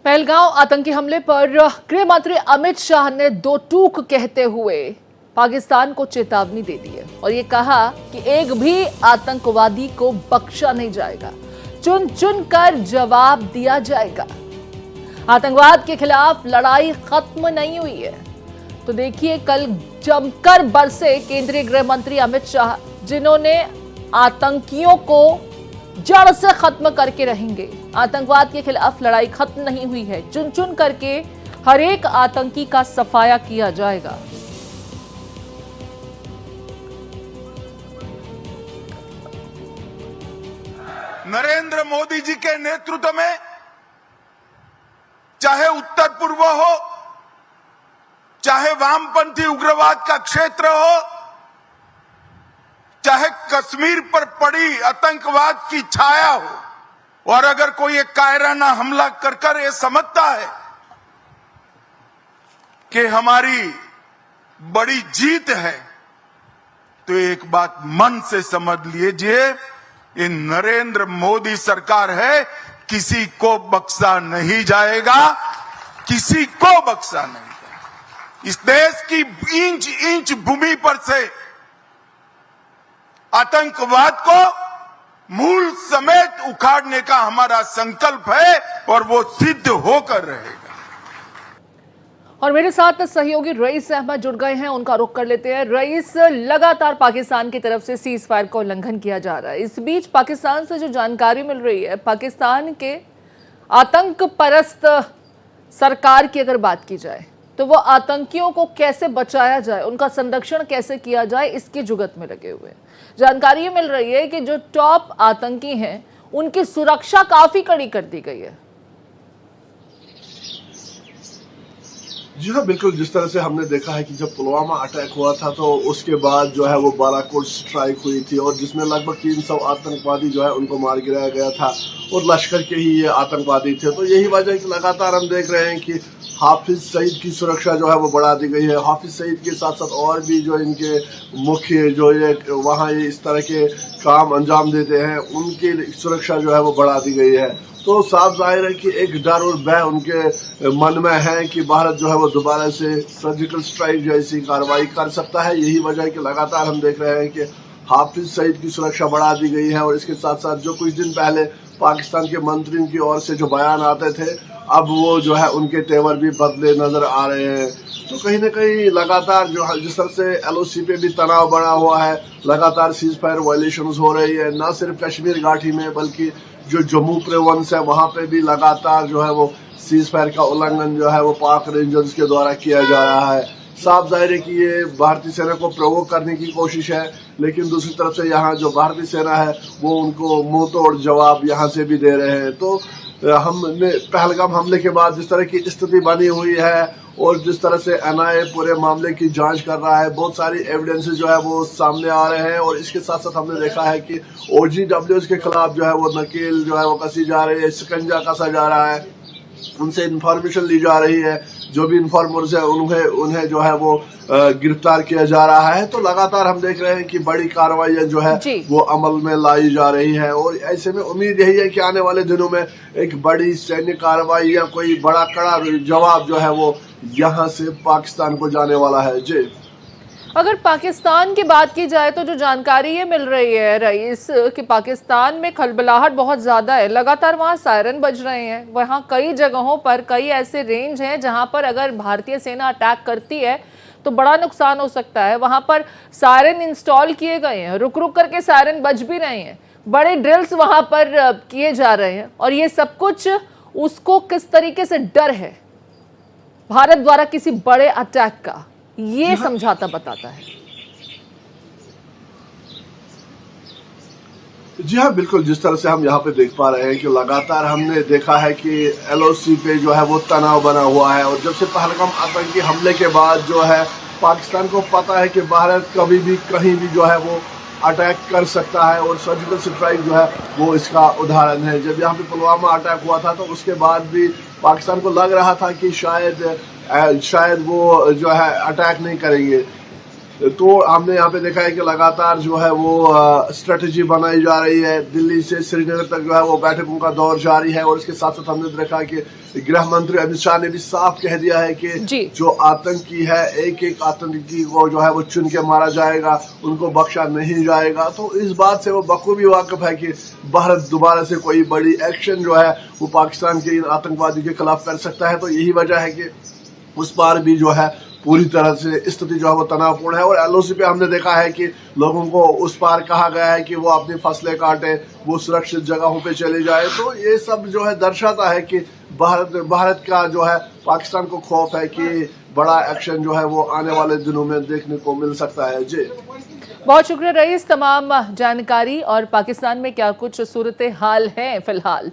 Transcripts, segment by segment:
पहलगांव आतंकी हमले पर गृह मंत्री अमित शाह ने दो टूक कहते हुए पाकिस्तान को चेतावनी दे दी है और ये कहा कि एक भी आतंकवादी को बख्शा नहीं जाएगा, चुन चुन कर जवाब दिया जाएगा। आतंकवाद के खिलाफ लड़ाई खत्म नहीं हुई है। तो देखिए, कल जमकर बरसे केंद्रीय गृह मंत्री अमित शाह, जिन्होंने आतंकियों को जड़ से खत्म करके रहेंगे। आतंकवाद के खिलाफ लड़ाई खत्म नहीं हुई है, चुन चुन करके हर एक आतंकी का सफाया किया जाएगा। नरेंद्र मोदी जी के नेतृत्व में चाहे उत्तर पूर्व हो, चाहे वामपंथी उग्रवाद का क्षेत्र हो, चाहे कश्मीर पर पड़ी आतंकवाद की छाया हो, और अगर कोई एक कायराना हमला कर ये समझता है कि हमारी बड़ी जीत है, तो एक बात मन से समझ लीजिए, ये नरेंद्र मोदी सरकार है, किसी को बख्शा नहीं जाएगा, किसी को बख्शा नहीं जाएगा। इस देश की इंच इंच भूमि पर से आतंकवाद को मूल समेत उखाड़ने का हमारा संकल्प है और वो सिद्ध होकर रहेगा। और मेरे साथ सहयोगी रईस अहमद जुड़ गए हैं, उनका रुख कर लेते हैं। रईस, लगातार पाकिस्तान की तरफ से सीज फायर का उल्लंघन किया जा रहा है। इस बीच पाकिस्तान से जो जानकारी मिल रही है, पाकिस्तान के आतंक परस्त सरकार की अगर बात की जाए तो वो आतंकियों को कैसे बचाया जाए, उनका संरक्षण कैसे किया जाए, इसकी जुगत में लगे हुए हैं। जानकारी ये मिल रही है कि जो टॉप आतंकी हैं उनकी सुरक्षा काफी कड़ी कर दी गई है। जी हाँ, बिल्कुल। जिस तरह से हमने देखा है कि जब पुलवामा अटैक हुआ था तो उसके बाद जो है वो बालाकोट स्ट्राइक हुई थी और जिसमें लगभग 300 आतंकवादी जो है उनको मार गिराया गया था और लश्कर के ही ये आतंकवादी थे। तो यही वजह है कि लगातार हम देख रहे हैं कि हाफिज सईद की सुरक्षा जो है वो बढ़ा दी गई है। हाफिज सईद के साथ साथ और भी जो इनके मुख्य जो ये वहाँ ये इस तरह के काम अंजाम देते हैं, उनकी सुरक्षा जो है वो बढ़ा दी गई है। तो साफ जाहिर है कि एक डर और भय उनके मन में है कि भारत जो है वो दोबारा से सर्जिकल स्ट्राइक जैसी कार्रवाई कर सकता है। यही वजह है कि लगातार हम देख रहे हैं कि हाफिज सईद की सुरक्षा बढ़ा दी गई है और इसके साथ साथ जो कुछ दिन पहले पाकिस्तान के मंत्रियों की ओर से जो बयान आते थे, अब वो जो है उनके तेवर भी बदले नजर आ रहे हैं। तो कहीं ना कहीं लगातार जो है जिस तरह से LOC पे भी तनाव बढ़ा हुआ है, लगातार सीज फायर वायलेशंस हो रही है, न सिर्फ कश्मीर घाटी में बल्कि जो जम्मू प्रोविंस है वहाँ पे भी लगातार जो है वो सीज फायर का उल्लंघन जो है वो पाक रेंजर्स के द्वारा किया जा रहा है। साफ जाहिर है कि ये भारतीय सेना को प्रोवोक करने की कोशिश है, लेकिन दूसरी तरफ से यहाँ जो भारतीय सेना है वो उनको मुंह तोड़ जवाब यहाँ से भी दे रहे हैं। तो हमने पहलगाम हमले के बाद जिस तरह की स्थिति बनी हुई है और जिस तरह से NIA पूरे मामले की जांच कर रहा है, बहुत सारी एविडेंसेस जो है वो सामने आ रहे हैं और इसके साथ साथ हमने देखा है कि OGWs के खिलाफ जो है वो नकेल जो है वो कसी जा रही है, शिकंजा कसा जा रहा है, उनसे इंफॉर्मेशन ली जा रही है, जो भी इन्फॉर्मर्स है उन्हें जो है वो गिरफ्तार किया जा रहा है। तो लगातार हम देख रहे हैं कि बड़ी कार्रवाइयां जो है वो अमल में लाई जा रही है और ऐसे में उम्मीद यही है कि आने वाले दिनों में एक बड़ी सैन्य कार्रवाई या कोई बड़ा कड़ा जवाब जो है वो यहाँ से पाकिस्तान को जाने वाला है। जी, अगर पाकिस्तान की बात की जाए तो जो जानकारी ये मिल रही है रईस कि पाकिस्तान में खलबलाहट बहुत ज़्यादा है, लगातार वहाँ सायरन बज रहे हैं। वहाँ कई जगहों पर कई ऐसे रेंज हैं जहाँ पर अगर भारतीय सेना अटैक करती है तो बड़ा नुकसान हो सकता है। वहाँ पर सायरन इंस्टॉल किए गए हैं, रुक रुक करके सायरन बज भी रहे हैं, बड़े ड्रिल्स वहाँ पर किए जा रहे हैं और ये सब कुछ उसको किस तरीके से डर है भारत द्वारा किसी बड़े अटैक का, ये समझाता बताता है। जी हाँ, बिल्कुल। जिस तरह से हम यहाँ पे देख पा रहे हैं कि लगातार हमने देखा है कि LOC पे जो है वो तनाव बना हुआ है और जब से पहलगाम आतंकी हमले के बाद जो है पाकिस्तान को पता है कि भारत कभी भी कहीं भी जो है वो अटैक कर सकता है और सर्जिकल स्ट्राइक जो है वो इसका उदाहरण है। जब यहाँ पे पुलवामा अटैक हुआ था तो उसके बाद भी पाकिस्तान को लग रहा था कि शायद वो जो है अटैक नहीं करेंगे, तो हमने यहाँ पे देखा है कि लगातार जो है वो स्ट्रेटजी बनाई जा रही है। दिल्ली से श्रीनगर तक जो है वो बैठकों का दौर जारी है और इसके साथ साथ हमने देखा कि गृह मंत्री अमित शाह ने भी साफ कह दिया है कि जो आतंकी है एक एक आतंकी को जो है वो चुन के मारा जाएगा, उनको बख्शा नहीं जाएगा। तो इस बात से वो बखूबी वाकिफ है कि भारत दोबारा से कोई बड़ी एक्शन जो है वो पाकिस्तान के इन आतंकवादियों के खिलाफ कर सकता है। तो यही वजह है कि उस पार भी जो है पूरी तरह से स्थिति जो है वो तनावपूर्ण है। और एलओसी पे हमने देखा है कि लोगों को उस पार कहा गया है कि वो अपनी फसलें काटे, वो सुरक्षित जगहों पे चले जाए। तो ये सब जो है दर्शाता है कि भारत का जो है पाकिस्तान को खौफ है कि बड़ा एक्शन जो है वो आने वाले दिनों में देखने को मिल सकता है। जी बहुत शुक्रिया रईस, तमाम जानकारी और पाकिस्तान में क्या कुछ सूरत हाल है फिलहाल,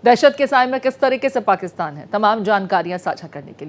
दहशत के साए में किस तरीके से पाकिस्तान है, तमाम जानकारियां साझा करने के लिए।